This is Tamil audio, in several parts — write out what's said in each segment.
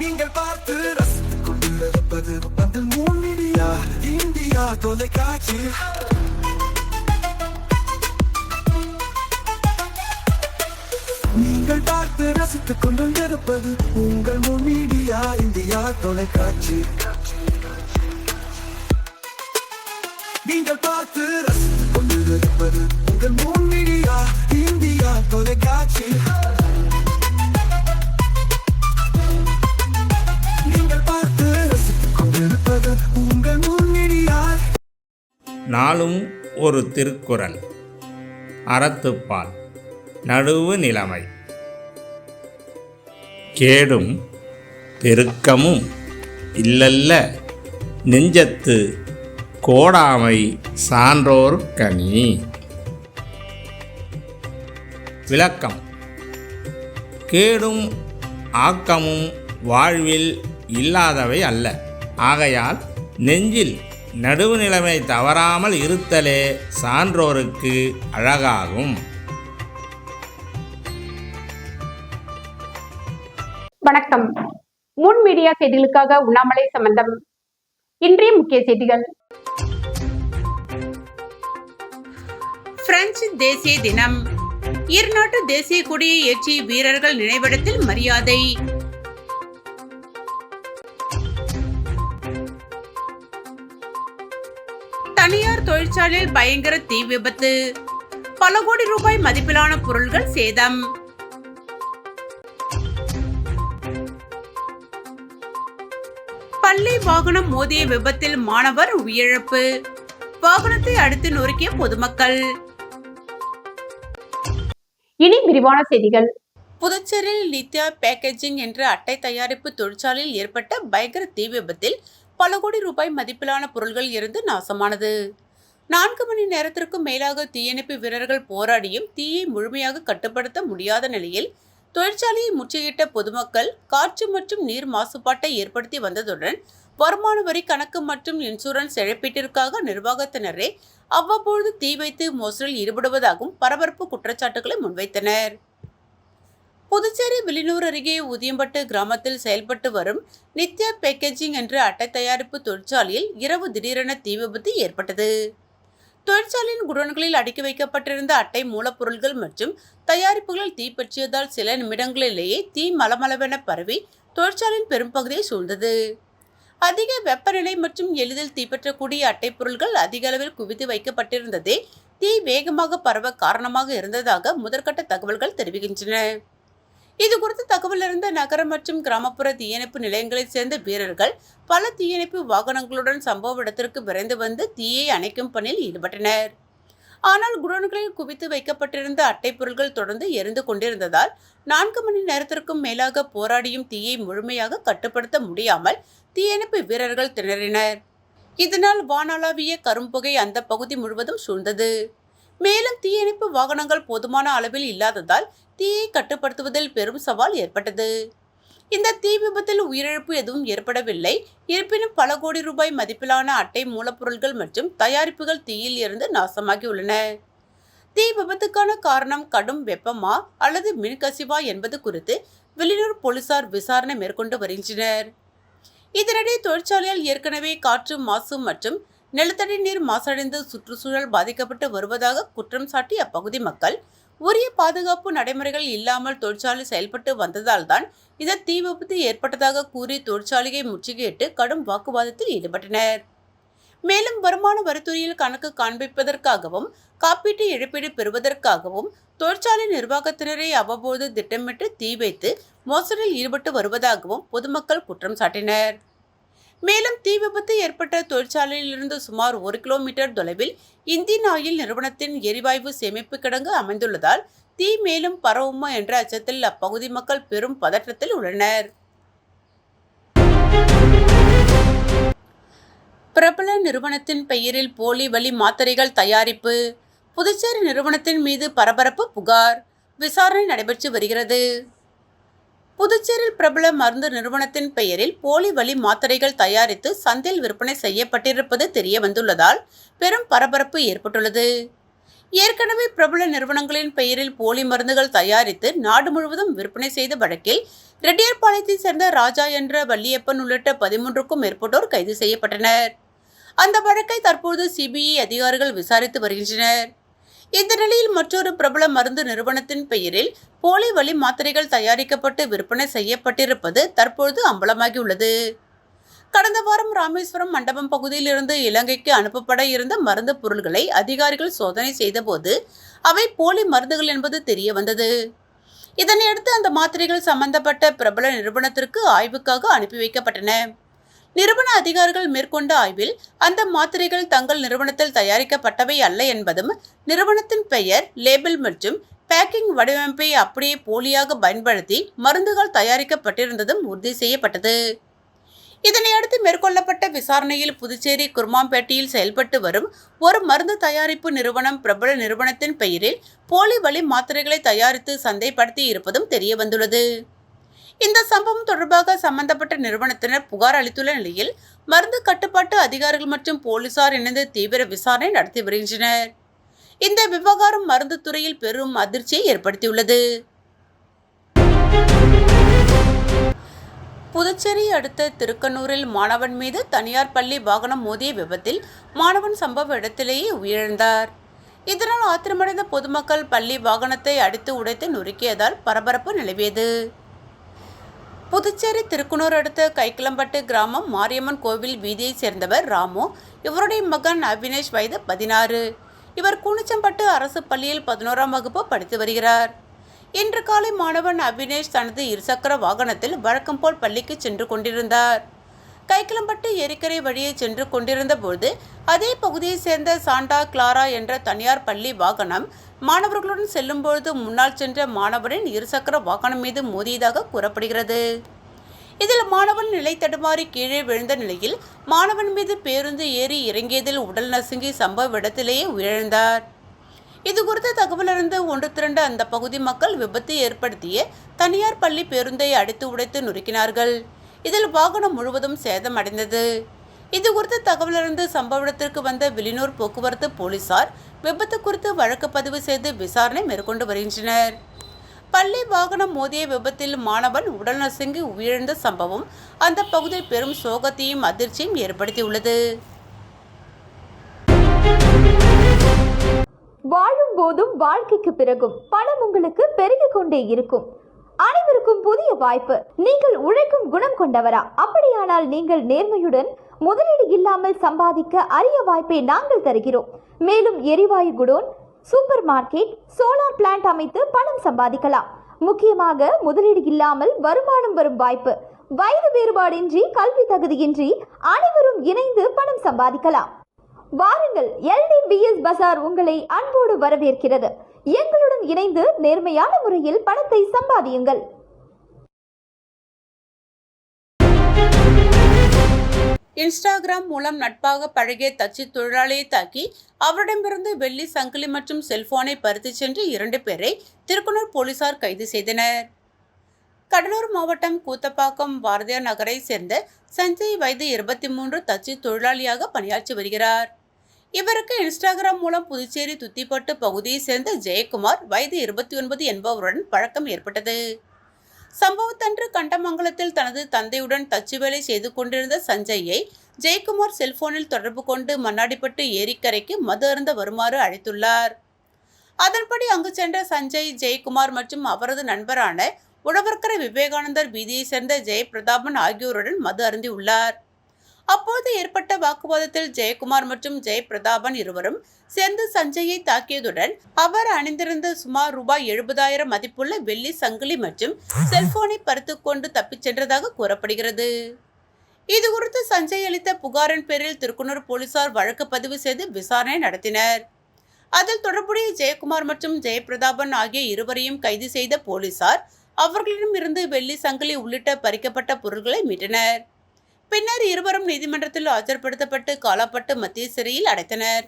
நீங்கள் பார்த்து ரசித்துக் கொண்டிருப்பது பந்தல் மீடியா இந்தியா தொலைக்காட்சி. நீங்கள் பார்த்து ரசித்துக் கொண்டிருப்பது உங்கள் மீடியா இந்தியா தொலைக்காட்சி. நீங்கள் பார்த்து ரசித்துக் கொண்டிருப்பது உங்கள் மீடியா இந்தியா தொலைக்காட்சி. நாளும் ஒரு திருக்குறள். அறத்துப்பால். நடுவு நிலைமை. கேடும் பெருக்கமும் இல்லல்ல நெஞ்சத்து கோடாமை சான்றோர் கனி. விளக்கம். கேடும் ஆக்கமும் வாழ்வில் இல்லாதவை அல்ல. ஆகையால் நெஞ்சில் நடுவு நிலைமை தவறாமல் இருத்தலே சான்றோருக்கு அழகாகும். வணக்கம். முன் மீடியா செய்திகளுக்காக உண்ணாமலை சம்பந்தம். இன்றைய முக்கிய செய்திகள். பிரெஞ்சு தேசிய தினம். இருநாட்டு தேசிய கொடியை ஏற்றி வீரர்கள் நினைவிடத்தில் மரியாதை. தனியார் தொழிற்சாலையில் பயங்கர தீ விபத்து. பல கோடி ரூபாய் மதிப்பிலான பொருட்கள் சேதம். பள்ளி வாகனம் மோதிய விபத்தில் மாணவர் உயிரிழப்பு. வாகனத்தை அடுத்து நொறுக்கிய பொதுமக்கள். இனி விரிவான செய்திகள். புதுச்சேரியில் நித்யா பேக்கேஜிங் என்ற அட்டை தயாரிப்பு தொழிற்சாலையில் ஏற்பட்ட பயங்கர தீ விபத்தில் பல கோடி ரூபாய் மதிப்பிலான பொருட்கள் இருந்து நாசமானது. 4 மணி நேரத்திற்கும் மேலாக தீயணைப்பு வீரர்கள் போராடியும் தீயை முழுமையாக கட்டுப்படுத்த முடியாத நிலையில் தொழிற்சாலையை முற்றுகையிட்ட பொதுமக்கள் காற்று மற்றும் நீர் மாசுபாட்டை ஏற்படுத்தி வந்ததுடன் வருமான வரி கணக்கு மற்றும் இன்சூரன்ஸ் இழப்பீட்டிற்காக நிர்வாகத்தினரே அவ்வப்பொழுது தீ வைத்து மோசடியில் ஈடுபடுவதாகவும் பரபரப்பு குற்றச்சாட்டுகளை முன்வைத்தனர். புதுச்சேரி வில்லியனூர் அருகே ஊதியம்பட்டு கிராமத்தில் செயல்பட்டு வரும் நித்யா பேக்கேஜிங் என்ற அட்டை தயாரிப்பு தொழிற்சாலையில் இரவு திடீரென தீ விபத்து ஏற்பட்டது. தொழிற்சாலையின் குடோன்களில் அடுக்கி வைக்கப்பட்டிருந்த அட்டை மூலப்பொருட்கள் மற்றும் தயாரிப்புகளில் தீ பற்றியதால் சில நிமிடங்களிலேயே தீ மலமளவென பரவி தொழிற்சாலையின் பெரும்பகுதியை சூழ்ந்தது. அதிக வெப்பநிலை மற்றும் எளிதில் தீப்பற்றக்கூடிய அட்டை பொருட்கள் அதிக அளவில் குவித்து வைக்கப்பட்டிருந்ததே தீ வேகமாக பரவ காரணமாக இருந்ததாக முதற்கட்ட தகவல்கள் தெரிவிக்கின்றன. இது குறித்து தகவல் அறிந்த நகர மற்றும் கிராமப்புற தீயணைப்பு நிலையங்களைச் சேர்ந்த வீரர்கள் பல தீயணைப்பு வாகனங்களுடன் சம்பவ இடத்திற்கு விரைந்து வந்து தீயை அணைக்கும் பணியில் ஈடுபட்டனர். ஆனால் குடோன்களில் குவித்து வைக்கப்பட்டிருந்த அட்டை பொருட்கள் தொடர்ந்து எரிந்து கொண்டிருந்ததால் 4 மணி நேரத்திற்கும் மேலாக போராடியும் தீயை முழுமையாக கட்டுப்படுத்த முடியாமல் தீயணைப்பு வீரர்கள் திணறினர். இதனால் வானளாவிய கரும்புகை அந்த பகுதி முழுவதும் சூழ்ந்தது. மேலும் தீயணைப்பு வாகனங்கள் போதுமான அளவில் இல்லாததால் தீயை கட்டுப்படுத்துவதில் பெரும் சவால் ஏற்பட்டது. இந்த தீ விபத்தில் உயிரிழப்பு எதுவும் ஏற்படவில்லை. இருப்பினும் பல கோடி ரூபாய் மதிப்பிலான அட்டை மூலப்பொருட்கள் மற்றும் தயாரிப்புகள் தீயில் இருந்து நாசமாகியுள்ளன. தீ விபத்துக்கான காரணம் கடும் வெப்பமா அல்லது மின்கசிவா என்பது குறித்து வில்லியனூர் போலீசார் விசாரணை மேற்கொண்டு வருகின்றனர். இதனிடையே தொழிற்சாலையில் ஏற்கனவே காற்று மாசு மற்றும் நிலத்தடி நீர் மாசடைந்து சுற்றுச்சூழல் பாதிக்கப்பட்டு வருவதாக குற்றம் சாட்டி அப்பகுதி மக்கள் உரிய பாதுகாப்பு நடைமுறைகள் இல்லாமல் தொழிற்சாலை செயல்பட்டு வந்ததால் தான் இந்த தீ விபத்து ஏற்பட்டதாக கூறி தொழிற்சாலையை முற்றுகையிட்டு கடும் வாக்குவாதத்தில் ஈடுபட்டனர். மேலும் வருமான வரித்துறையில் கணக்கு காண்பிப்பதற்காகவும் காப்பீட்டு இழப்பீடு பெறுவதற்காகவும் தொழிற்சாலை நிர்வாகத்தினரை அவ்வப்போது திட்டமிட்டு தீ வைத்து மோசடியில் ஈடுபட்டு வருவதாகவும் பொதுமக்கள் குற்றம் சாட்டினர். மேலும் தீ விபத்து ஏற்பட்ட தொழிற்சாலையிலிருந்து சுமார் 1 கிலோமீட்டர் தொலைவில் இந்தியன் ஆயில் நிறுவனத்தின் எரிவாயு சேமிப்பு கிடங்கு அமைந்துள்ளதால் தீ மேலும் பரவுமா என்ற அச்சத்தில் அப்பகுதி மக்கள் பெரும் பதற்றத்தில் உள்ளனர். பிரபல நிறுவனத்தின் பெயரில் போலி வலி மாத்திரைகள் தயாரிப்பு. புதுச்சேரி நிறுவனத்தின் மீது பரபரப்பு புகார். விசாரணை நடைபெற்று வருகிறது. புதுச்சேரியில் பிரபல மருந்து நிறுவனத்தின் பெயரில் போலி வலி மாத்திரைகள் தயாரித்து சந்தையில் விற்பனை செய்யப்பட்டிருப்பது தெரிய வந்துள்ளதால் பெரும் பரபரப்பு ஏற்பட்டுள்ளது. ஏற்கனவே பிரபல நிறுவனங்களின் பெயரில் போலி மருந்துகள் தயாரித்து நாடு முழுவதும் விற்பனை செய்த வழக்கில் ரெட்டியார்பாளையத்தை சேர்ந்த ராஜா என்ற வள்ளியப்பன் உள்ளிட்ட 13க்கும் மேற்பட்டோர் கைது செய்யப்பட்டனர். அந்த வழக்கை தற்போது சிபிஐ அதிகாரிகள் விசாரித்து வருகின்றனர். இந்த நிலையில் மற்றொரு பிரபல மருந்து நிறுவனத்தின் பெயரில் போலி வலி மாத்திரைகள் தயாரிக்கப்பட்டு விற்பனை செய்யப்பட்டிருப்பது தற்போது அம்பலமாகியுள்ளது. கடந்த வாரம் ராமேஸ்வரம் மண்டபம் பகுதியில் இருந்து இலங்கைக்கு அனுப்பப்பட இருந்த மருந்து பொருட்களை அதிகாரிகள் சோதனை செய்தபோது அவை போலி மருந்துகள் என்பது தெரிய வந்தது. இதனையடுத்து அந்த மாத்திரைகள் சம்பந்தப்பட்ட பிரபல நிறுவனத்திற்கு ஆய்வுக்காக அனுப்பி வைக்கப்பட்டன. நிறுவன அதிகாரிகள் மேற்கொண்ட ஆய்வில் அந்த மாத்திரைகள் தங்கள் நிறுவனத்தில் தயாரிக்கப்பட்டவை அல்ல என்பதும், நிறுவனத்தின் பெயர், லேபிள் மற்றும் பேக்கிங் வடிவமைப்பை அப்படியே போலியாக பயன்படுத்தி மருந்துகள் தயாரிக்கப்பட்டிருந்ததும் உறுதி செய்யப்பட்டது. இதனையடுத்து மேற்கொள்ளப்பட்ட விசாரணையில் புதுச்சேரி குருமாம்பேட்டையில் செயல்பட்டு வரும் ஒரு மருந்து தயாரிப்பு நிறுவனம் பிரபல நிறுவனத்தின் பெயரில் போலி வலி மாத்திரைகளை தயாரித்து சந்தைப்படுத்தி இருப்பதும் தெரிய வந்துள்ளது. இந்த சம்பவம் தொடர்பாக சம்பந்தப்பட்ட நிறுவனத்தினர் புகார் அளித்துள்ள நிலையில் மருந்து கட்டுப்பாட்டு அதிகாரிகள் மற்றும் போலீசார் இணைந்து தீவிர விசாரணை நடத்தி வருகின்றனர். இந்த விவகாரம் மருந்து துறையில் பெரும் அதிர்ச்சியை ஏற்படுத்தியுள்ளது. புதுச்சேரி அடுத்த திருக்கனூரில் மாணவன் மீது தனியார் பள்ளி வாகனம் மோதிய விபத்தில் மாணவன் சம்பவ இடத்திலேயே உயிரிழந்தார். இதனால் ஆத்திரமடைந்த பொதுமக்கள் பள்ளி வாகனத்தை அடித்து உடைத்து நொறுக்கியதால் பரபரப்பு நிலவியது. புதுச்சேரி திருக்குனூர் அடுத்த கைக்கிளம்பட்டு கிராமம் மாரியம்மன் கோவில் வீதியைச் சேர்ந்தவர் ராமு. இவருடைய மகன் அவினேஷ் வயது 16. இவர் கூனிச்சம்பட்டு அரசு பள்ளியில் 11ஆம் வகுப்பு படித்து வருகிறார். இன்று காலை மாணவன் அவினேஷ் தனது இருசக்கர வாகனத்தில் வழக்கம் போல் பள்ளிக்கு சென்று கொண்டிருந்தார். கைக்கிளம்பட்டு ஏரிக்கரை வழியே சென்று கொண்டிருந்த போது அதே பகுதியைச் சேர்ந்த சாண்டா கிளாரா என்ற தனியார் பள்ளி வாகனம் மாணவர்களுடன் செல்லும் பொழுது முன்னால் சென்ற மாணவனின் இருசக்கர வாகனம் மீது மோதியதாக கூறப்படுகிறது. இதில் மாணவன் நிலை தடுமாறி கீழே விழுந்த நிலையில் மாணவன் மீது பேருந்து ஏறி இறங்கியதில் உடல் நசுங்கி சம்பவ இடத்திலேயே உயிரிழந்தார். இது குறித்த தகவல் அறிந்து ஒன்று திரண்ட அந்த பகுதி மக்கள் விபத்து ஏற்படுத்திய தனியார் பள்ளி பேருந்தை அடித்து உடைத்து நொறுக்கினார்கள். இதில் வாகனம் முழுவதும் சேதம் அடைந்தது. இது குறித்து தகவல் அறிந்து சம்பவ இடத்திற்கு வந்த வில்லியனூர் போக்குவரத்து போலீசார் விபத்து குறித்து வழக்கு பதிவு செய்து விசாரணை மேற்கொண்டு வருகின்றனர். பள்ளி வாகனம் மோதிய விபத்தில் மாணவன் உடல் நசுங்கி உயிரிழந்த சம்பவம் அந்த பகுதியில் பெரும் சோகத்தையும் அதிர்ச்சியும் ஏற்படுத்தியுள்ளது. வாழும் போதும் வாழ்க்கைக்கு பிறகும் பணம் உங்களுக்கு பெருகிக் கொண்டே இருக்கும். அனைவருக்கும் புதிய வாய்ப்பு. நீங்கள் உழைக்கும் குணம் கொண்டவரா? அப்படியானால் நீங்கள் நேர்மையுடன் முதலீடு இல்லாமல் சம்பாதிக்க அரிய வாய்ப்பை நாங்கள் தருகிறோம். மேலும் எரிவாயு godown, super market, solar plant அமைத்து பணம் சம்பாதிக்கலாம். முக்கியமாக முதலீடு இல்லாமல் வருமானம் வரும் வாய்ப்பு. வயது வேறுபாடின்றி, கல்வி தகுதியின்றி அனைவரும் இணைந்து பணம் சம்பாதிக்கலாம். வாருங்கள், LDBS பஜார் உங்களை அன்போடு வரவேற்கிறது. எங்களுடன் இணைந்து நேர்மையான முறையில் பணத்தை சம்பாதியுங்கள். இன்ஸ்டாகிராம் மூலம் நட்பாக பழகிய தச்சு தொழிலாளியை தாக்கி அவரிடமிருந்து வெள்ளி சங்கிலி மற்றும் செல்போனை பறித்து சென்று 2 பேரை திருக்குனூர் போலீசார் கைது செய்தனர். கடலூர் மாவட்டம் கூத்தப்பாக்கம் பாரதியார் நகரை சேர்ந்த சஞ்சய் வயது 23 தச்சு தொழிலாளியாக பணியாற்றி வருகிறார். இவருக்கு இன்ஸ்டாகிராம் மூலம் புதுச்சேரி துத்திப்பட்டு பகுதியை சேர்ந்த ஜெயக்குமார் வயது 29 என்பவருடன் பழக்கம் ஏற்பட்டது. சம்பவத்தன்று கண்டமங்கலத்தில் தனது தந்தையுடன் தச்சு வேலை செய்து கொண்டிருந்த சஞ்சயை ஜெயக்குமார் செல்போனில் தொடர்பு கொண்டு மண்ணாடிப்பட்டு ஏரிக்கரைக்கு மது அருந்த வருமாறு அழைத்துள்ளார். அதன்படி அங்கு சென்ற சஞ்சய் ஜெயக்குமார் மற்றும் அவரது நண்பரான உழவர்கரை விவேகானந்தர் வீதியை சேர்ந்த ஜெயபிரதாபன் ஆகியோருடன் மது அருந்தியுள்ளார். அப்போது ஏற்பட்ட வாக்குவாதத்தில் ஜெயக்குமார் மற்றும் ஜெயபிரதாபன் இருவரும் சேர்ந்து சஞ்சயை தாக்கியதுடன் அவர் அணிந்திருந்த சுமார் ரூபாய் 70,000 மதிப்புள்ள வெள்ளி சங்கிலி மற்றும் செல்போனை பறித்து கொண்டு தப்பிச் சென்றதாக கூறப்படுகிறது. இதுகுறித்து சஞ்சய் அளித்த புகாரின் பேரில் திருக்குனூர் போலீசார் வழக்கு பதிவு செய்து விசாரணை நடத்தினர். அதில் தொடர்புடைய ஜெயக்குமார் மற்றும் ஜெயபிரதாபன் ஆகிய இருவரையும் கைது செய்த போலீசார் அவர்களிடம் இருந்து வெள்ளி சங்கிலி உள்ளிட்ட பறிக்கப்பட்ட பொருட்களை மீட்டனர். பின்னர் இருவரும் நீதிமன்றத்தில் ஆஜர்படுத்தப்பட்டு காலாப்பட்டு மத்திய சிறையில் அடைத்தனர்.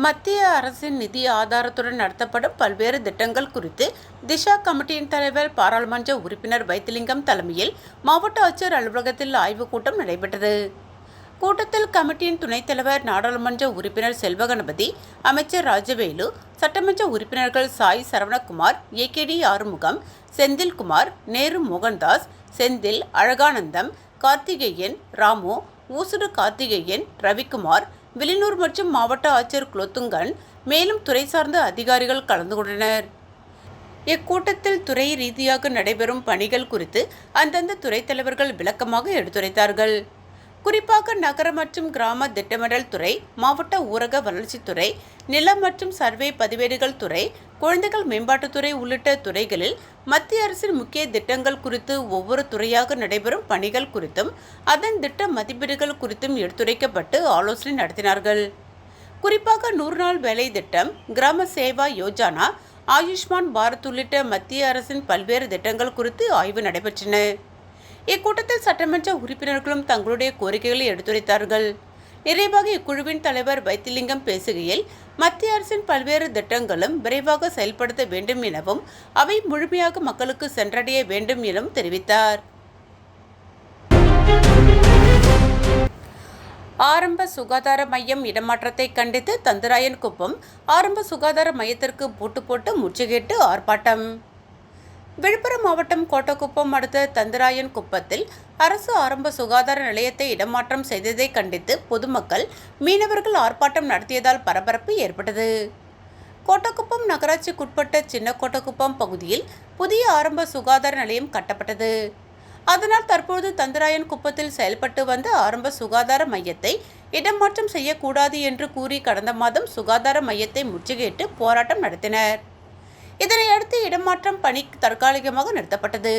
மத்திய அரசின் நிதி ஆதாரத்துடன் நடத்தப்படும் பல்வேறு திட்டங்கள் குறித்து திஷா கமிட்டியின் தலைவர் பாராளுமன்ற உறுப்பினர் வைத்திலிங்கம் தலைமையில் மாவட்ட ஆட்சியர் அலுவலகத்தில் ஆய்வுக் கூட்டம் நடைபெற்றது. கூட்டத்தில் கமிட்டியின் துணைத் தலைவர் நாடாளுமன்ற உறுப்பினர் செல்வகணபதி, அமைச்சர் ராஜவேலு, சட்டமன்ற உறுப்பினர்கள் சாய் சரவணகுமார், ஏகேடி ஆறுமுகம், செந்தில்குமார், நேரு மோகன்தாஸ், செந்தில், அழகானந்தம், கார்த்திகேயன், ராமு, ஊசுடு கார்த்திகேயன், ரவிக்குமார், வில்லியனூர் மற்றும் மாவட்ட ஆட்சியர் குலோத்துங்கன், மேலும் துறை சார்ந்த அதிகாரிகள் கலந்து கொண்டனர். இக்கூட்டத்தில் துறை ரீதியாக நடைபெறும் பணிகள் குறித்து அந்தந்த துறைத் தலைவர்கள் விளக்கமாக எடுத்துரைத்தார்கள். குறிப்பாக நகர மற்றும் கிராம திட்டமிடல் துறை, மாவட்ட ஊரக வளர்ச்சித்துறை, நிலம் மற்றும் சர்வே பதிவேடுகள் துறை, குழந்தைகள் மேம்பாட்டுத்துறை உள்ளிட்ட துறைகளில் மத்திய அரசின் முக்கிய திட்டங்கள் குறித்து ஒவ்வொரு துறையாக நடைபெறும் பணிகள் குறித்தும் அதன் திட்ட மதிப்பீடுகள் குறித்தும் எடுத்துரைக்கப்பட்டு ஆலோசனை நடத்தினார்கள். குறிப்பாக 100 நாள் வேலை திட்டம், கிராம சேவா யோஜனா, ஆயுஷ்மான் பாரத் உள்ளிட்ட மத்திய அரசின் பல்வேறு திட்டங்கள் குறித்து ஆய்வு நடைபெற்றன. இக்கூட்டத்தில் சட்டமன்ற உறுப்பினர்களும் தங்களுடைய கோரிக்கைகளை எடுத்துரைத்தார்கள். நிறைவாக இக்குழுவின் தலைவர் வைத்திலிங்கம் பேசுகையில், மத்திய அரசின் பல்வேறு திட்டங்களும் விரைவாக செயல்படுத்த வேண்டும் எனவும் அவை முழுமையாக மக்களுக்கு சென்றடைய வேண்டும் எனவும் தெரிவித்தார். ஆரம்ப சுகாதார மையம் இடமாற்றத்தை கண்டித்து தந்தராயன்குப்பம் ஆரம்ப சுகாதார மையத்திற்கு பூட்டு போட்டு முற்றுகையிட்டு ஆர்ப்பாட்டம். விழுப்புரம் மாவட்டம் கோட்டக்குப்பம் அடுத்த தந்தராயன்குப்பத்தில் அரசு ஆரம்ப சுகாதார நிலையத்தை இடமாற்றம் செய்ததை கண்டித்து பொதுமக்கள், மீனவர்கள் ஆர்ப்பாட்டம் நடத்தியதால் பரபரப்பு ஏற்பட்டது. கோட்டக்குப்பம் நகராட்சிக்குட்பட்ட சின்ன கோட்டக்குப்பம் பகுதியில் புதிய ஆரம்ப சுகாதார நிலையம் கட்டப்பட்டது. அதனால் தற்போது தந்தராயன்குப்பத்தில் செயல்பட்டு வந்த ஆரம்ப சுகாதார மையத்தை இடமாற்றம் செய்யக்கூடாது என்று கூறி கடந்த மாதம் சுகாதார மையத்தை முற்றுகையிட்டு போராட்டம் நடத்தினர். இதனையடுத்து இடமாற்றம் பணி தற்காலிகமாக நிறுத்தப்பட்டது.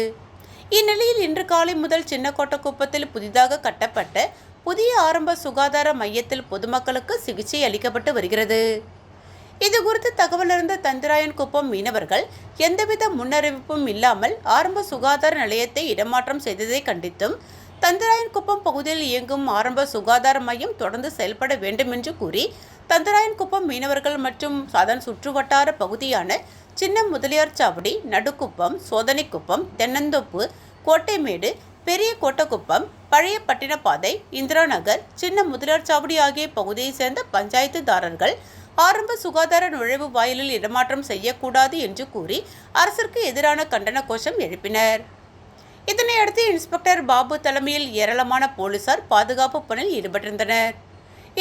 இந்நிலையில் இன்று காலை முதல் சின்ன கோட்டக்குப்பத்தில் புதிதாக கட்டப்பட்ட புதிய ஆரம்ப சுகாதார மையத்தில் பொதுமக்களுக்கு சிகிச்சை அளிக்கப்பட்டு வருகிறது. இதுகுறித்து தகவல் அறிந்த தந்தராயன்குப்பம் மீனவர்கள் எந்தவித முன்னறிவிப்பும் இல்லாமல் ஆரம்ப சுகாதார நிலையத்தை இடமாற்றம் செய்ததை கண்டித்தும், தந்தராயன்குப்பம் பகுதியில் இயங்கும் ஆரம்ப சுகாதார மையம் தொடர்ந்து செயல்பட வேண்டும் என்று கூறி தந்தராயன்குப்பம் மீனவர்கள் மற்றும் அதன் சுற்றுவட்டார பகுதியான சின்ன முதலியார் சாவடி, நடுக்குப்பம், சோதனைக்குப்பம், தென்னந்தோப்பு, கோட்டைமேடு, பெரிய கோட்டக்குப்பம், பழைய பட்டினப்பாதை, இந்திரா நகர், சின்ன முதலியார் சாவடி ஆகிய பகுதியைச் சேர்ந்த பஞ்சாயத்துதாரர்கள் ஆரம்ப சுகாதார நுழைவு வாயிலில் இடமாற்றம் செய்யக்கூடாது என்று கூறி அரசிற்கு எதிரான கண்டன கோஷம் எழுப்பினர். இதனையடுத்து இன்ஸ்பெக்டர் பாபு தலைமையில் ஏராளமான போலீசார் பாதுகாப்பு பணியில் ஈடுபட்டிருந்தனர்.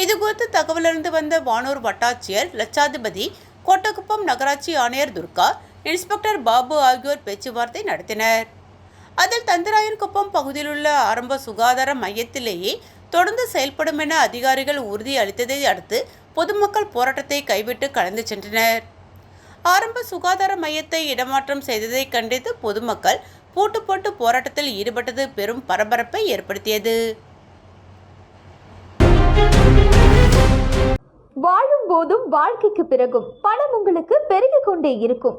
இதுகுறித்து தகவலறிந்து வந்த வானூர் வட்டாட்சியர் லட்சாதிபதி, கோட்டக்குப்பம் நகராட்சி ஆணையர் துர்கா, இன்ஸ்பெக்டர் பாபு ஆகியோர் பேச்சுவார்த்தை நடத்தினர். அதில் தந்தராயன்குப்பம் பகுதியில் உள்ள ஆரம்ப சுகாதார மையத்திலேயே தொடர்ந்து செயல்படும் என அதிகாரிகள் உறுதி அளித்ததை அடுத்து பொதுமக்கள் போராட்டத்தை கைவிட்டு கலந்து சென்றனர். ஆரம்ப சுகாதார மையத்தை இடமாற்றம் செய்ததை கண்டித்து பொதுமக்கள் பூட்டு போட்டு போராட்டத்தில் ஈடுபட்டது பெரும் பரபரப்பை ஏற்படுத்தியது. வாழும் போதும் வாழ்க்கைக்கு பிறகும் பணம் உங்களுக்கு பெருகிக் கொண்டே இருக்கும்.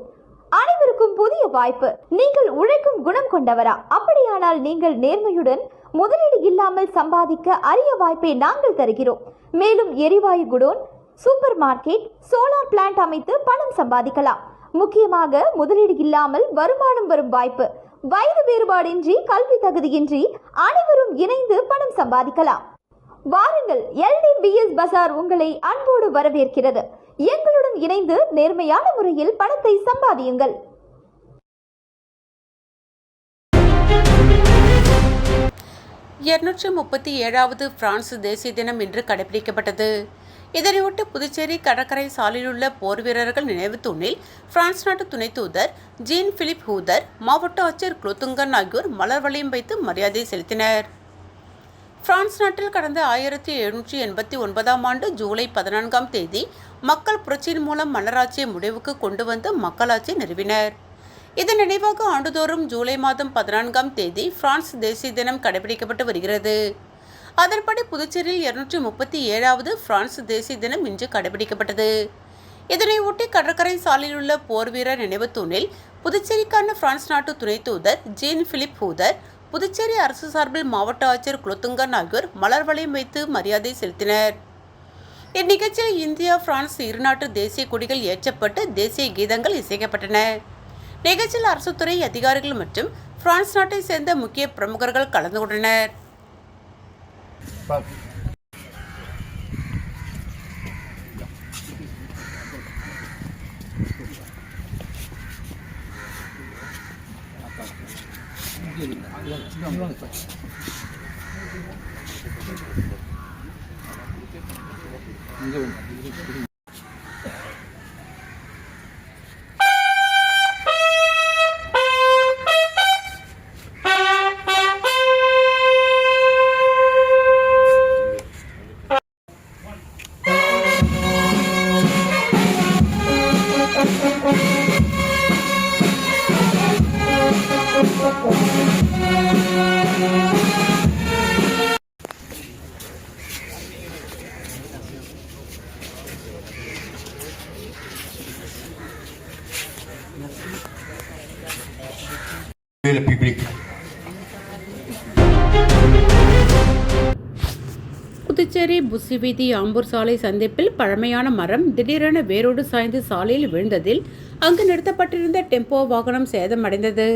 அனைவருக்கும் புதிய வாய்ப்பு. நீங்கள் உழைக்கும் குணம் கொண்டவரா? அப்படியானால் நீங்கள் நேர்மையுடன் முதலீடு இல்லாமல் சம்பாதிக்க அரிய வாய்ப்பை நாங்கள் தருகிறோம். மேலும் எரிவாயு godown, super market, solar plant அமைத்து பணம் சம்பாதிக்கலாம். முக்கியமாக முதலீடு இல்லாமல் வருமானம் வரும் வாய்ப்பு. வயது வேறுபாடின்றி, கல்வி தகுதியின்றி அனைவரும் இணைந்து பணம் சம்பாதிக்கலாம். வாருங்கள், LDBS பஜார் உங்களை அன்போடு வரவேற்கிறது. எங்களுடன் இணைந்து நேர்மையான முறையில் பணத்தை சம்பாதியுங்கள். வது பிரான்ஸ் தேசிய தினம் இன்று கடைபிடிக்கப்பட்டது. இதனையொட்டி புதுச்சேரி கடற்கரை சாலையில் உள்ள போர் வீரர்கள் நினைவு தூணில் பிரான்ஸ் நாட்டு துணை தூதர் ஜீன் பிலிப் ஹூதர், மாவட்ட ஆட்சியர் குலோத்துங்கன் ஆகியோர் மலர் வளையம் வைத்து மரியாதை செலுத்தினர். பிரான்ஸ் நாட்டில் கடந்த 1789ஆம் ஆண்டு ஜூலை 14ஆம் தேதி மக்கள் புரட்சியின் மூலம் மன்னராட்சியை முடிவுக்கு கொண்டு வந்து மக்களாட்சி நிறுவினர். இதன் நினைவாக ஆண்டுதோறும் ஜூலை மாதம் 14ஆம் தேதி பிரான்ஸ் தேசிய தினம் கடைபிடிக்கப்பட்டு வருகிறது. அதன்படி புதுச்சேரியில் 237வது பிரான்ஸ் தேசிய தினம் இன்று கடைபிடிக்கப்பட்டது. இதனை ஒட்டி கடற்கரை சாலையில் உள்ள போர் வீரர் நினைவு தூணில் புதுச்சேரிக்கான பிரான்ஸ் நாட்டு துணை தூதர் ஜீன் பிலிப் ஹூதர், புதுச்சேரி அரசு சார்பில் மாவட்ட ஆட்சியர் குலோத்துங்கன் ஆகியோர் மலர் வளையம் வைத்து மரியாதை செலுத்தினர். இந்நிகழ்ச்சியில் இந்தியா, பிரான்ஸ் இருநாட்டு தேசிய கொடிகள் ஏற்றப்பட்டு தேசிய கீதங்கள் இசைக்கப்பட்டன. நிகழ்ச்சியில் அரசுத்துறை அதிகாரிகள் மற்றும் பிரான்ஸ் நாட்டை சேர்ந்த முக்கிய பிரமுகர்கள் கலந்து கொண்டனர். le public. புதுச்சேரி புசி வீதி ஆம்பூர் சாலை சந்திப்பில் பழமையான மரம் திடீரென வேரோடு சாய்ந்து சாலையில் விழுந்ததில் அங்கு நிறுத்தப்பட்டிருந்த டெம்போ வாகனம் சேதமடைந்தது.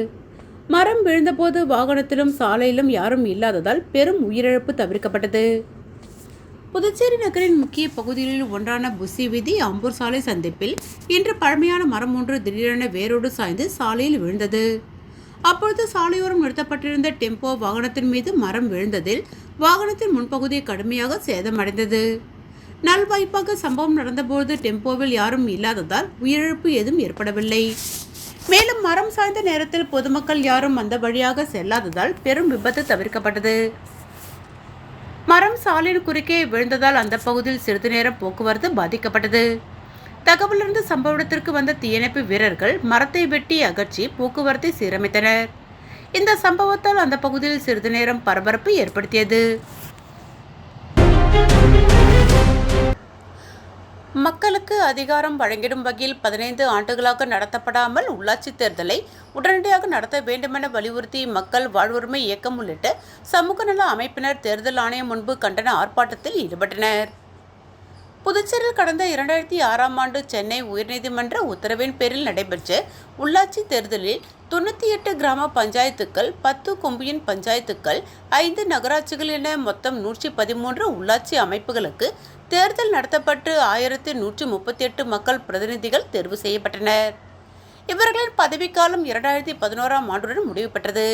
மரம் விழுந்தபோது வாகனத்திலும் சாலையிலும் யாரும் இல்லாததால் பெரும் உயிரிழப்பு தவிர்க்கப்பட்டது. புதுச்சேரி நகரின் முக்கிய பகுதிகளில் ஒன்றான புசி வீதி ஆம்பூர் சாலை சந்திப்பில் இன்று பழமையான மரம் ஒன்று திடீரென வேரோடு சாய்ந்து சாலையில் விழுந்தது. அப்பொழுது சாலையோரம் நிறுத்தப்பட்டிருந்த டெம்போ வாகனத்தின் மீது மரம் விழுந்ததில் வாகனத்தின் முன்பகுதி கடுமையாக சேதமடைந்தது. நல்வாய்ப்பாக சம்பவம் நடந்தபோது டெம்போவில் யாரும் இல்லாததால் உயிரிழப்பு ஏதும் ஏற்படவில்லை. மேலும் மரம் சாய்ந்த நேரத்தில் பொதுமக்கள் யாரும் அந்த வழியாக செல்லாததால் பெரும் விபத்து தவிர்க்கப்பட்டது. மரம் சாலையின் குறுக்கே விழுந்ததால் அந்த பகுதியில் சிறிது நேரம் போக்குவரத்து பாதிக்கப்பட்டது. தகவலிருந்து சம்பவ இடத்திற்கு வந்த தீயணைப்பு வீரர்கள் மரத்தை வெட்டி அகற்றி போக்குவரத்தை சீரமைத்தனர். இந்த சம்பவத்தால் அந்த பகுதியில் சிறிது நேரம் பரபரப்பு ஏற்படுத்தியது. மக்களுக்கு அதிகாரம் வழங்கிடும் வகையில் 15 ஆண்டுகளாக நடத்தப்படாமல் உள்ளாட்சி தேர்தலை உடனடியாக நடத்த வேண்டுமென வலியுறுத்தி மக்கள் வாழ்வுரிமை இயக்கம் உள்ளிட்ட சமூக நல அமைப்பினர் தேர்தல் ஆணையம் முன்பு கண்டன ஆர்ப்பாட்டத்தில் ஈடுபட்டனர். புதுச்சேரியில் கடந்த 2006ஆம் ஆண்டு சென்னை உயர்நீதிமன்ற உத்தரவின் பேரில் நடைபெற்ற உள்ளாட்சி தேர்தலில் 98 கிராம பஞ்சாயத்துக்கள், 10 கொம்பியின் பஞ்சாயத்துக்கள், 5 நகராட்சிகள் என மொத்தம் 113 உள்ளாட்சி அமைப்புகளுக்கு தேர்தல் நடத்தப்பட்டு 1138 மக்கள் பிரதிநிதிகள் தேர்வு செய்யப்பட்டனர். இவர்களின் பதவிக்காலம் 2011ஆம் ஆண்டுடன் முடிவு பெற்றது.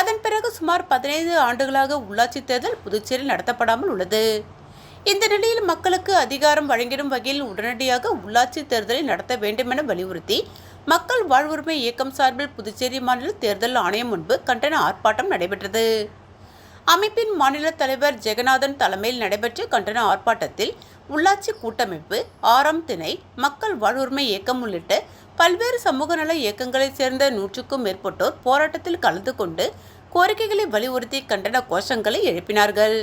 அதன் பிறகு சுமார் 15 ஆண்டுகளாக உள்ளாட்சி தேர்தல் புதுச்சேரியில் நடத்தப்படாமல் உள்ளது. இந்த நிலையில் மக்களுக்கு அதிகாரம் வழங்கிடும் வகையில் உடனடியாக உள்ளாட்சி தேர்தலை நடத்த வேண்டும் என வலியுறுத்தி மக்கள் வாழ்வுரிமை இயக்கம் சார்பில் புதுச்சேரி மாநில தேர்தல் ஆணையம் முன்பு கண்டன ஆர்ப்பாட்டம் நடைபெற்றது. அமைப்பின் மாநில தலைவர் ஜெகநாதன் தலைமையில் நடைபெற்ற கண்டன ஆர்ப்பாட்டத்தில் உள்ளாட்சி கூட்டமைப்பு, 6ஆம் திணை, மக்கள் வாழ்வுரிமை இயக்கம் உள்ளிட்ட பல்வேறு சமூக நல இயக்கங்களைச் சேர்ந்த 100க்கும் மேற்பட்டோர் போராட்டத்தில் கலந்து கொண்டு கோரிக்கைகளை வலியுறுத்தி கண்டன கோஷங்களை எழுப்பினார்கள்.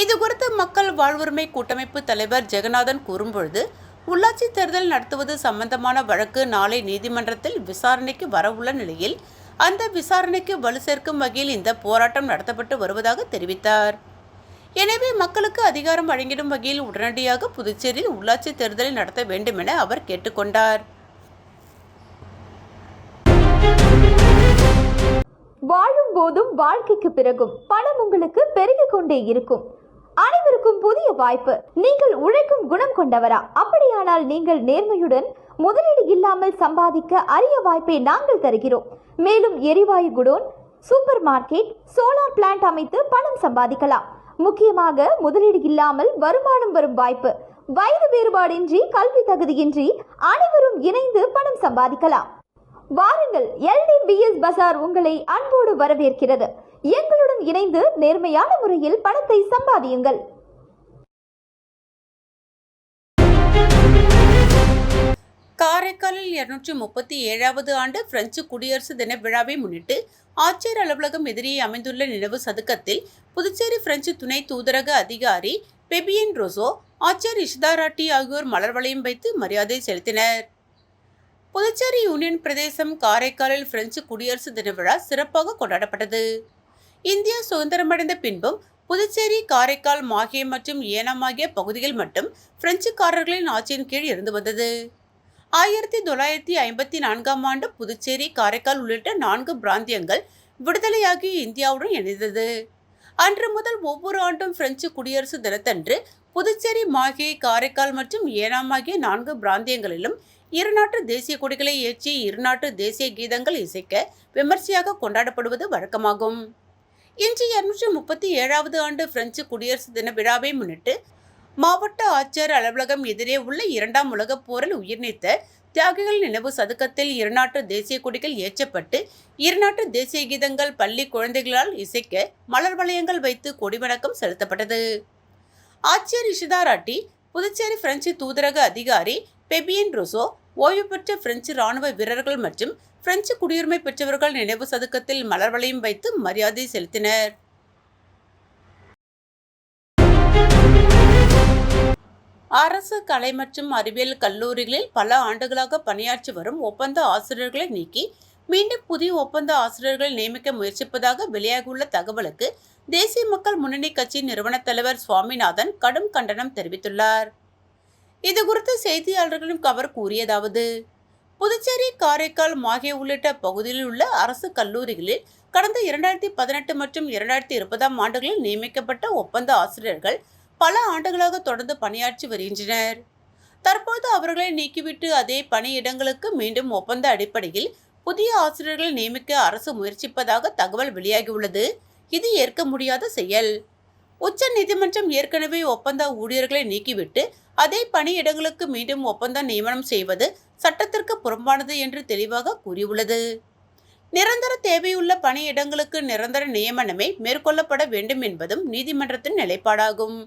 இதுகுறித்து மக்கள் வாழ்வுரிமை கூட்டமைப்பு தலைவர் ஜெகநாதன் கூறும்பொழுது, உள்ளாட்சி தேர்தல் நடத்துவது சம்பந்தமான வழக்கு நாளை நீதிமன்றத்தில் விசாரணைக்கு வரவுள்ள நிலையில் அந்த விசாரணைக்கு வலு சேர்க்கும் வகையில் இந்த போராட்டம் நடத்தப்பட்டு வருவதாக தெரிவித்தார். எனவே மக்களுக்கு அதிகாரம் வழங்கிடும் வகையில் உடனடியாக புதுச்சேரியில் உள்ளாட்சி தேர்தலை நடத்த வேண்டும் என அவர் கேட்டுக்கொண்டார். வாழும் போதும் வாழ்க்கைக்கு பிறகும் பணம் உங்களுக்கு பெருகிக் கொண்டே இருக்கும். அனைவருக்கும் புதிய வாய்ப்பு. நீங்கள் உழைக்கும் குணம் கொண்டவரா? அப்படியானால் நீங்கள் நேர்மையுடன் முதலீடு இல்லாமல் சம்பாதிக்க அரிய வாய்ப்பை நாங்கள் தருகிறோம். மேலும் எரிவாயு godown, super market, solar plant அமைத்து பணம் சம்பாதிக்கலாம். முக்கியமாக முதலீடு இல்லாமல் வருமானம் வரும் வாய்ப்பு. வயது வேறுபாடின்றி, கல்வி தகுதியின்றி அனைவரும் இணைந்து பணம் சம்பாதிக்கலாம். வாருங்கள், LDBS பஜார் உங்களை அன்போடு வரவேற்கிறது. எங்களுடன் இணைந்து நேர்மையான முறையில் பணத்தை சம்பாதியுங்கள். காரைக்காலில் 237வது ஆண்டு பிரெஞ்சு குடியரசு தின விழாவை முன்னிட்டு ஆட்சியர் அலுவலகம் எதிரே அமைந்துள்ள நினைவு சதுக்கத்தில் புதுச்சேரி பிரெஞ்சு துணை தூதரக அதிகாரி பெபியன் ரோசோ, ஆட்சியர் இஷிதா ராட்டி ஆகியோர் மலர் வளையம் வைத்து மரியாதை செலுத்தினர். புதுச்சேரி யூனியன் பிரதேசம் காரைக்காலில் பிரெஞ்சு குடியரசு தின விழா சிறப்பாக கொண்டாடப்பட்டது. இந்தியா சுதந்திரமடைந்த பின்பும் புதுச்சேரி, காரைக்கால், மாஹே மற்றும் ஏனாம் ஆகிய பகுதிகள் மட்டும் பிரெஞ்சுக்காரர்களின் ஆட்சியின் கீழ் இருந்து வந்தது. 1954ஆம் ஆண்டு புதுச்சேரி, காரைக்கால் உள்ளிட்ட 4 பிராந்தியங்கள் விடுதலையாகி இந்தியாவுடன் இணைந்தது. அன்று முதல் ஒவ்வொரு ஆண்டும் பிரெஞ்சு குடியரசு தினத்தன்று புதுச்சேரி, மாஹே, காரைக்கால் மற்றும் ஏனாம் ஆகிய 4 பிராந்தியங்களிலும் இருநாட்டு தேசிய கொடிகளை ஏற்றி இருநாட்டு தேசிய கீதங்கள் இசைக்க விமர்சையாக கொண்டாடப்படுவது வழக்கமாகும். இன்று 237வது ஆண்டு பிரெஞ்சு குடியரசு தின விழாவை முன்னிட்டு மாவட்ட ஆட்சியர் அலுவலகம் எதிரே உள்ள 2ஆம் உலகப் போரில் உயிர்நீத்த தியாகிகள் நினைவு சதுக்கத்தில் இருநாட்டு தேசிய கொடிகள் ஏற்றப்பட்டு இருநாட்டு தேசிய கீதங்கள் பள்ளி குழந்தைகளால் இசைக்க மலர் வளையங்கள் வைத்து கொடிவணக்கம் செலுத்தப்பட்டது. ஆட்சியர் இஷிதா ராட்டி, புதுச்சேரி பிரெஞ்சு தூதரக அதிகாரி பெபியன் ருசோ, ஓய்வு பெற்ற பிரெஞ்சு ராணுவ வீரர்கள் மற்றும் பிரெஞ்சு குடியுரிமை பெற்றவர்கள் நினைவு சதுக்கத்தில் மலர் வளையம் வைத்து மரியாதை செலுத்தினர். அரசு கலை மற்றும் அறிவியல் கல்லூரிகளில் பல ஆண்டுகளாக பணியாற்றி வரும் ஒப்பந்த ஆசிரியர்களை நீக்கி மீண்டும் புதிய ஒப்பந்த ஆசிரியர்களை நியமிக்க முயற்சிப்பதாக வெளியாகியுள்ள தகவலுக்கு தேசிய மக்கள் முன்னணி கட்சி நிறுவன தலைவர் சுவாமிநாதன் கடும் கண்டனம் தெரிவித்துள்ளார். இதுகுறித்து செய்தியாளர்களிடம் அவர் கூறியதாவது: புதுச்சேரி, காரைக்கால், மாஹே உள்ளிட்ட பகுதிகளில் உள்ள அரசு கல்லூரிகளில் கடந்த 2018 மற்றும் 2020ஆம் ஆண்டுகளில் நியமிக்கப்பட்ட ஒப்பந்த ஆசிரியர்கள் பல ஆண்டுகளாக தொடர்ந்து பணியாற்றி வருகின்றனர். தற்போது அவர்களை நீக்கிவிட்டு அதே பணியிடங்களுக்கு மீண்டும் ஒப்பந்த அடிப்படையில் புதிய ஆசிரியர்களை நியமிக்க அரசு முயற்சிப்பதாக தகவல் வெளியாகியுள்ளது. இது ஏற்க முடியாத செயல். உச்ச நீதிமன்றம் ஏற்கனவே ஒப்பந்த ஊழியர்களை நீக்கிவிட்டு அதே பணியிடங்களுக்கு மீண்டும் ஒப்பந்த நியமனம் செய்வது சட்டத்திற்கு புறம்பானது என்று தெளிவாக கூறியுள்ளது. நிரந்தர தேவையுள்ள பணியிடங்களுக்கு நிரந்தர நியமனமே மேற்கொள்ளப்பட வேண்டும் என்பதும் நீதிமன்றத்தின் நிலைப்பாடாகும்.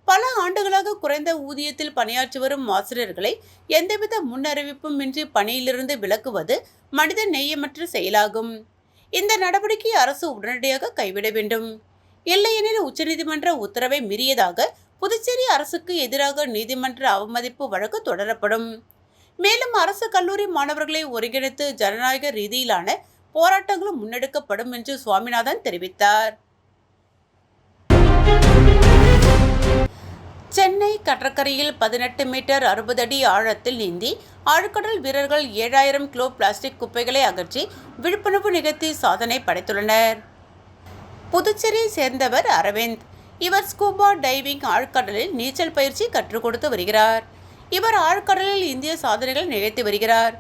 பல ஆண்டுகளாக குறைந்த ஊதியத்தில் பணியாற்றி வரும் ஆசிரியர்களை எந்தவித முன்னறிவிப்பும் இன்றி பணியிலிருந்து விலக்குவது மனித நேயமற்ற செயலாகும். இந்த நடவடிக்கை அரசு உடனடியாக கைவிட வேண்டும். இல்லையெனில் உச்சநீதிமன்ற உத்தரவை மீறியதாக புதுச்சேரி அரசுக்கு எதிராக நீதிமன்ற அவமதிப்பு வழக்கு தொடரப்படும். மேலும் அரசு கல்லூரி மாணவர்களை ஒருங்கிணைத்து ஜனநாயக ரீதியிலான போராட்டங்களும் முன்னெடுக்கப்படும் என்று சுவாமிநாதன் தெரிவித்தார். சென்னை கடற்கரையில் 18 மீட்டர் 60 அடி ஆழத்தில் நீந்தி ஆழ்கடல் வீரர்கள் 7000 கிலோ பிளாஸ்டிக் குப்பைகளை அகற்றி விழிப்புணர்வு நிகழ்த்தி சாதனை படைத்துள்ளனர். புதுச்சேரியை சேர்ந்தவர் அரவிந்த். இவர் ஸ்கூபா டைவிங் ஆழ்கடலில் நீச்சல் பயிற்சி கற்றுக் கொடுத்து வருகிறார். இவர் ஆழ்கடலில் இந்திய சாதனைகள் நிகழ்த்தி வருகிறார்.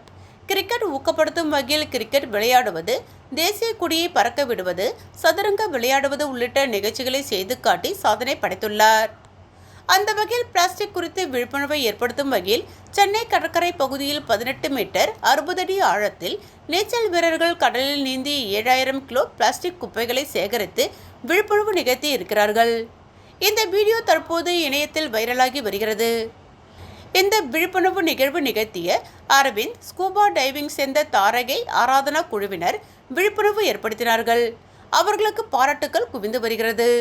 கிரிக்கெட் ஊக்கப்படுத்தும் வகையில் கிரிக்கெட் விளையாடுவது, தேசிய கொடியை பறக்க விடுவது, சதுரங்க விளையாடுவது உள்ளிட்ட நிகழ்ச்சிகளை செய்து காட்டி சாதனை படைத்துள்ளார். அந்த வகையில் பிளாஸ்டிக் குறித்து விழிப்புணர்வை ஏற்படுத்தும் வகையில் சென்னை கடற்கரை பகுதியில் 18 மீட்டர் 60 அடி ஆழத்தில் நீச்சல் வீரர்கள் கடலில் நீந்தி 7000 கிலோ பிளாஸ்டிக் குப்பைகளை சேகரித்து விழிப்புணர்வு நிகழ்த்தி இருக்கிறார்கள். இந்த வீடியோ தற்போது இணையத்தில் வைரலாகி வருகிறது. இந்த விழிப்புணர்வு நிகழ்வு நிகழ்த்திய அரவிந்த், ஸ்கூபா டைவிங் சேர்ந்த தாரகை ஆராதனா குழுவினர் விழிப்புணர்வு ஏற்படுத்தினார்கள். அவர்களுக்கு பாராட்டுக்கள் குவிந்து வருகிறது.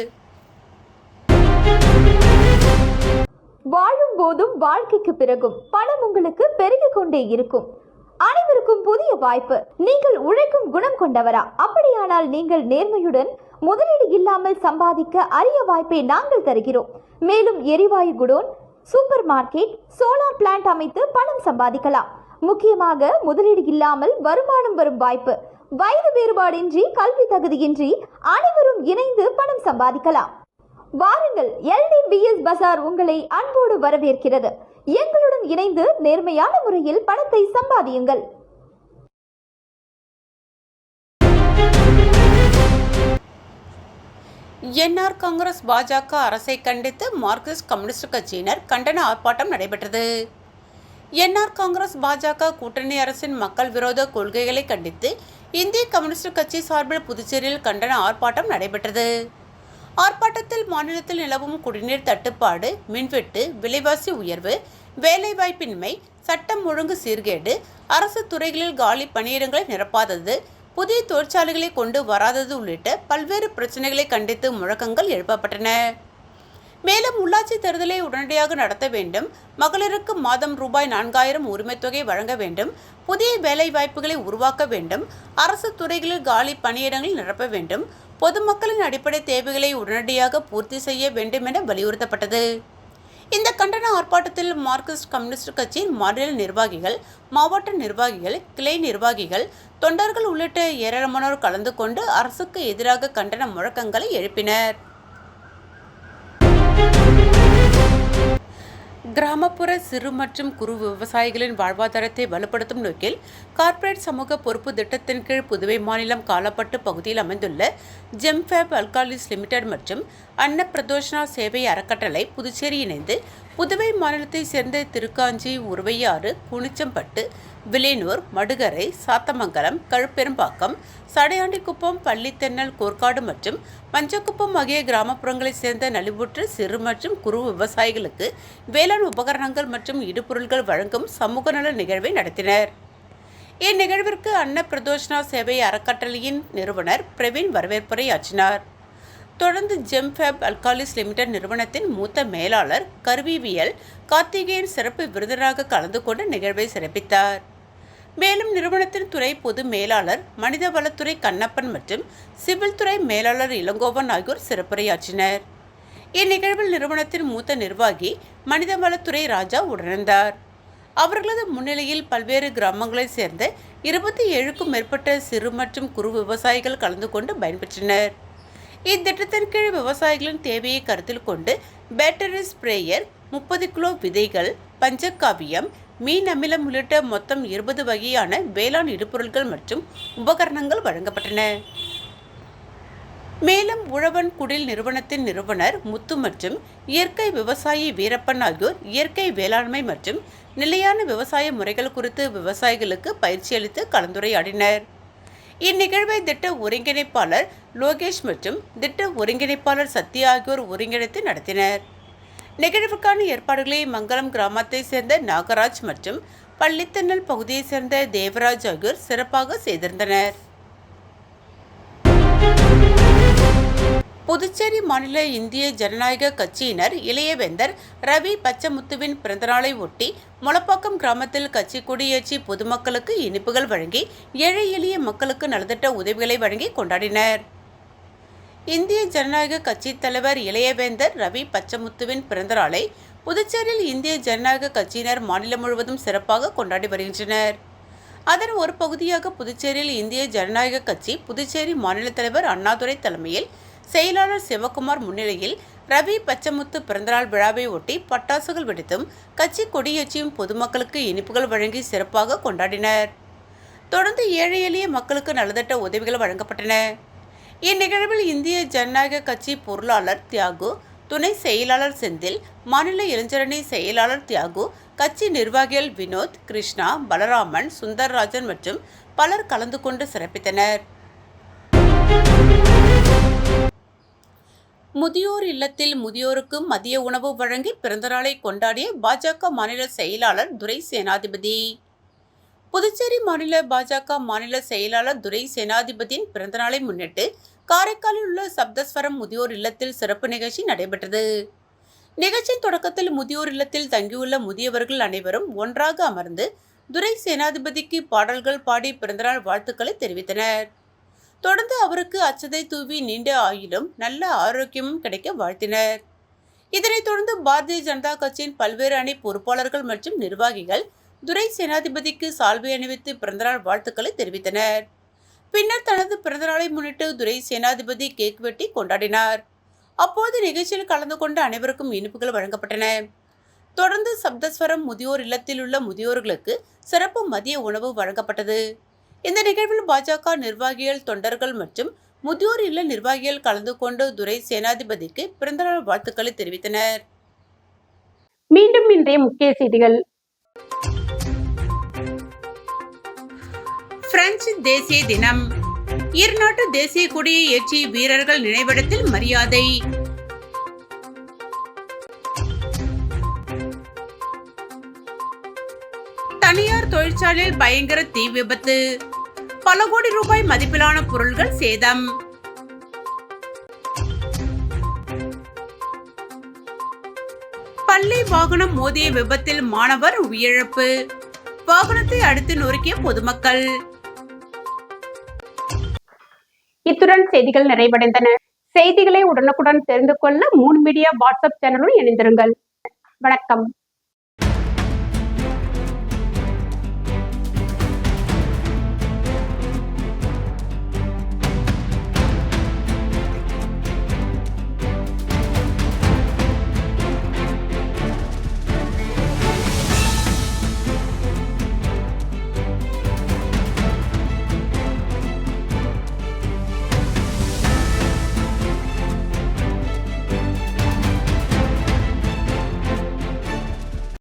வாழும் போதும் வாழ்க்கைக்கு பிறகும் பணம் உங்களுக்கு பெருகிக் கொண்டே இருக்கும். அனைவருக்கும் புதிய வாய்ப்பு. நீங்கள் உழைக்கும் குணம் கொண்டவரா? அப்படியானால் நீங்கள் நேர்மையுடன் முதலீடு இல்லாமல் சம்பாதிக்க அரிய வாய்ப்பை நாங்கள் தருகிறோம். மேலும் எரிவாயு godown, super market, solar plant அமைத்து பணம் சம்பாதிக்கலாம். முக்கியமாக முதலீடு இல்லாமல் வருமானம் வரும் வாய்ப்பு. வயது வேறுபாடின்றி, கல்வி தகுதியின்றி அனைவரும் இணைந்து பணம் சம்பாதிக்கலாம். வாருங்கள், LDBS பஜார் உங்களை அன்போடு வரவேற்கிறது. எங்களுடன் இணைந்து நேர்மையான முறையில் பணத்தை சம்பாதியுங்கள். என்ஆர் காங்கிரஸ் பாஜக அரசை கண்டித்து மார்க்சிஸ்ட் கம்யூனிஸ்ட் கட்சியினர் கண்டன ஆர்ப்பாட்டம் நடைபெற்றது. என்ஆர் காங்கிரஸ் பாஜக கூட்டணி அரசின் மக்கள் விரோத கொள்கைகளை கண்டித்து இந்திய கம்யூனிஸ்ட் கட்சி சார்பில் புதுச்சேரியில் கண்டன ஆர்ப்பாட்டம் நடைபெற்றது. ஆர்ப்பாட்டத்தில் மாநிலத்தில் நிலவும் குடிநீர் தட்டுப்பாடு, மின்வெட்டு, விலைவாசி உயர்வு, வேலைவாய்ப்பின்மை, சட்டம் ஒழுங்கு சீர்கேடு, அரசு துறைகளில் காலி பணியிடங்களை நிரப்பாதது, புதிய தொழிற்சாலைகளை கொண்டு வராதது உள்ளிட்ட பல்வேறு பிரச்சனைகளை கண்டித்து முழக்கங்கள் எழுப்பப்பட்டன. மேலும் உள்ளாட்சி தேர்தலை உடனடியாக நடத்த வேண்டும், மகளிருக்கு மாதம் ரூபாய் 4000 உரிமைத்தொகை வழங்க வேண்டும், புதிய வேலை வாய்ப்புகளை உருவாக்க வேண்டும், அரசு துறைகளில் காலி பணியிடங்களை நிரப்ப வேண்டும், பொதுமக்களின் அடிப்படை தேவைகளை உடனடியாக பூர்த்தி செய்ய வேண்டும் என வலியுறுத்தப்பட்டது. இந்த கண்டன ஆர்ப்பாட்டத்தில் மார்க்சிஸ்ட் கம்யூனிஸ்ட் கட்சியின் மாநில நிர்வாகிகள், மாவட்ட நிர்வாகிகள், கிளை நிர்வாகிகள், தொண்டர்கள் உள்ளிட்ட ஏராளமானோர் கலந்து கொண்டு அரசுக்கு எதிராக கண்டன முழக்கங்களை எழுப்பினர். கிராமப்புற சிறு மற்றும் குறு விவசாயிகளின் வாழ்வாதாரத்தை வலுப்படுத்தும் நோக்கில் கார்ப்பரேட் சமூக பொறுப்பு திட்டத்தின் கீழ் புதுவை மாநிலம் காலாப்பட்டு பகுதியில் அமைந்துள்ள ஜெம்ஃபேப் அல்காலிஸ் லிமிடெட் மற்றும் அன்னப்பிரதோஷனா சேவை அறக்கட்டளை புதுச்சேரி இணைந்து புதுவை மாநிலத்தை சேர்ந்த திருக்காஞ்சி, உருவையாறு, குனிச்சம்பட்டு, வில்லியனூர், மடுகரை, சாத்தமங்கலம், கழுப்பெரும்பாக்கம், சடையாண்டிக்குப்பம், பள்ளித்தென்னல், கோர்க்காடு மற்றும் மஞ்சக்குப்பம் ஆகிய கிராமப்புறங்களைச் சேர்ந்த நலிவுற்ற சிறு மற்றும் குறு விவசாயிகளுக்கு வேளாண் உபகரணங்கள் மற்றும் இடுபொருள்கள் வழங்கும் சமூக நல நிகழ்வை நடத்தினர். இந்நிகழ்விற்கு அன்னப்பிரதோஷனா சேவை அறக்கட்டளையின் நிறுவனர் பிரவீன் வரவேற்புரையாற்றினார். தொடர்ந்து ஜெம்ஃபேப் அல்காலிஸ் லிமிடெட் நிறுவனத்தின் மூத்த மேலாளர் கருவிவியல் கார்த்திகேயன் சிறப்பு விருந்தினராக கலந்து கொண்டு நிகழ்வை சிறப்பித்தார். மேலும் நிறுவனத்தின் துறை பொது மேலாளர் மனிதவளத்துறை கண்ணப்பன் மற்றும் சிவில் துறை மேலாளர் இளங்கோவன் ஆகியோர் சிறப்புரையாற்றினர். இந்நிகழ்வில் நிறுவனத்தின் மூத்த நிர்வாகி மனிதவளத்துறை ராஜா உடனிருந்தார். அவர்களது முன்னிலையில் பல்வேறு கிராமங்களைச் சேர்ந்த 27க்கும் மேற்பட்ட சிறு மற்றும் குறு விவசாயிகள் கலந்து கொண்டு பயன்பெற்றனர். இத்திட்டத்தின் கீழ் விவசாயிகளின் தேவையை கருத்தில் கொண்டு பேட்டரி ஸ்ப்ரேயர், 30 கிலோ விதைகள், பஞ்சகாவியம், மீன் அமிலம் உள்ளிட்ட மொத்தம் 20 வகையான வேளாண் இடுபொருட்கள் மற்றும் உபகரணங்கள் வழங்கப்பட்டன. மேலும் உழவன் குடில் நிறுவனத்தின் நிறுவனர் முத்து மற்றும் இயற்கை விவசாயி வீரப்பன் ஆகியோர் இயற்கை வேளாண்மை மற்றும் நிலையான விவசாய முறைகள் குறித்து விவசாயிகளுக்கு பயிற்சி அளித்து கலந்துரையாடினர். இந்நிகழ்வை திட்ட ஒருங்கிணைப்பாளர் லோகேஷ் மற்றும் திட்ட ஒருங்கிணைப்பாளர் சத்யா ஆகியோர் ஒருங்கிணைத்து நடத்தினர். நிகழ்வுக்கான ஏற்பாடுகளை மங்கலம் கிராமத்தை சேர்ந்த நாகராஜ் மற்றும் பள்ளித்தென்னல் பகுதியை சேர்ந்த தேவராஜ் ஆகியோர் சிறப்பாக செய்திருந்தனர். புதுச்சேரி மாநில இந்திய ஜனநாயக கட்சியினர் இளையவேந்தர் ரவி பச்சமுத்துவின் பிறந்தநாளை ஒட்டி மொளப்பாக்கம் கிராமத்தில் கட்சி கொடியேற்றி பொதுமக்களுக்கு இனிப்புகள் வழங்கி ஏழை எளிய மக்களுக்கு நலத்திட்ட உதவிகளை வழங்கி கொண்டாடினர். இந்திய ஜனநாயக கட்சி தலைவர் இளையவேந்தர் ரவி பச்சமுத்துவின் பிறந்தநாளை புதுச்சேரியில் இந்திய ஜனநாயக கட்சியினர் மாநிலம் முழுவதும் சிறப்பாக கொண்டாடி வருகின்றனர். அதன் ஒரு பகுதியாக புதுச்சேரியில் இந்திய ஜனநாயக கட்சி புதுச்சேரி மாநில தலைவர் அண்ணாதுரை தலைமையில் செயலாளர் சிவகுமார் முன்னிலையில் ரவி பச்சமுத்து பிறந்தநாள் விழாவை ஒட்டி பட்டாசுகள் வெடித்தும் கட்சி கொடியேற்றியும் பொதுமக்களுக்கு இனிப்புகள் வழங்கி சிறப்பாக கொண்டாடினர். தொடர்ந்து ஏழை எளிய மக்களுக்கு நலத்திட்ட உதவிகள் வழங்கப்பட்டன. இந்நிகழ்வில் இந்திய ஜனநாயக கட்சி பொருளாளர் தியாகு, துணை செயலாளர் செந்தில், மாநில இளைஞரணி செயலாளர் தியாகு, கட்சி நிர்வாகிகள் வினோத், கிருஷ்ணா, பலராமன், சுந்தர்ராஜன் மற்றும் பலர் கலந்து கொண்டு சிறப்பித்தனர். முதியோர் இல்லத்தில் முதியோருக்கு மதிய உணவு வழங்கி பிறந்தநாளை கொண்டாடிய பாஜக மாநில செயலாளர் துரை சேனாதிபதி. புதுச்சேரி மாநில பாஜக மாநில செயலாளர் துரை சேனாதிபதியின் பிறந்தநாளை முன்னிட்டு காரைக்காலில் உள்ள சப்தஸ்வரம் முதியோர் இல்லத்தில் சிறப்பு நிகழ்ச்சி நடைபெற்றது. நிகழ்ச்சியின் தொடக்கத்தில் முதியோர் இல்லத்தில் தங்கியுள்ள முதியவர்கள் அனைவரும் ஒன்றாக அமர்ந்து துரை சேனாதிபதிக்கு பாடல்கள் பாடி பிறந்தநாள் வாழ்த்துக்களை தெரிவித்தனர். தொடர்ந்து அவருக்கு அச்சதை தூவி நீண்ட ஆயுளும் நல்ல ஆரோக்கியமும் கிடைக்க வாழ்த்தினர். இதனைத் தொடர்ந்து பாரதிய ஜனதா கட்சியின் பல்வேறு அணி பொறுப்பாளர்கள் மற்றும் நிர்வாகிகள் துரை சேனாதிபதிக்கு சால்வை அணிவித்து பிறந்தநாள் வாழ்த்துக்களை தெரிவித்தனர். பின்னர் தனது பிறந்தநாளை முன்னிட்டு துரை சேனாதிபதி கேக் வெட்டி கொண்டாடினார். அப்போது நிகழ்ச்சியில் கலந்து கொண்ட அனைவருக்கும் இனிப்புகள் வழங்கப்பட்டன. தொடர்ந்து சப்தஸ்வரம் முதியோர் இல்லத்தில் உள்ள முதியோர்களுக்கு சிறப்பு மதிய உணவு வழங்கப்பட்டது. இந்த நிகழ்வில் பாஜக நிர்வாகிகள், தொண்டர்கள் மற்றும் முதியோர் இல்ல நிர்வாகிகள் கலந்து கொண்டு துரை சேனாதிபதிக்கு பிறந்தநாள் வாழ்த்துக்களை தெரிவித்தனர். மீண்டும் இன்றைய முக்கிய செய்திகள். பிரெஞ்சு தேசிய தினம். இருநாட்டு தேசிய கொடியை ஏற்றி வீரர்கள் நினைவிடத்தில் மரியாதை. தனியார் தொழிற்சாலையில் பயங்கர தீ விபத்து. பல கோடி ரூபாய் மதிப்பிலான பொருட்கள் சேதம். பள்ளி வாகனம் மோதிய விபத்தில் மாணவர் உயிரிழப்பு. வாகனத்தை அடித்து நொறுக்கிய பொதுமக்கள். இத்துடன் செய்திகள் நிறைவடைந்தன. செய்திகளை உடனுக்குடன் தெரிந்து கொள்ள மூன் மீடியா வாட்ஸ்அப் சேனலுடன் இணைந்திருங்கள். வணக்கம்.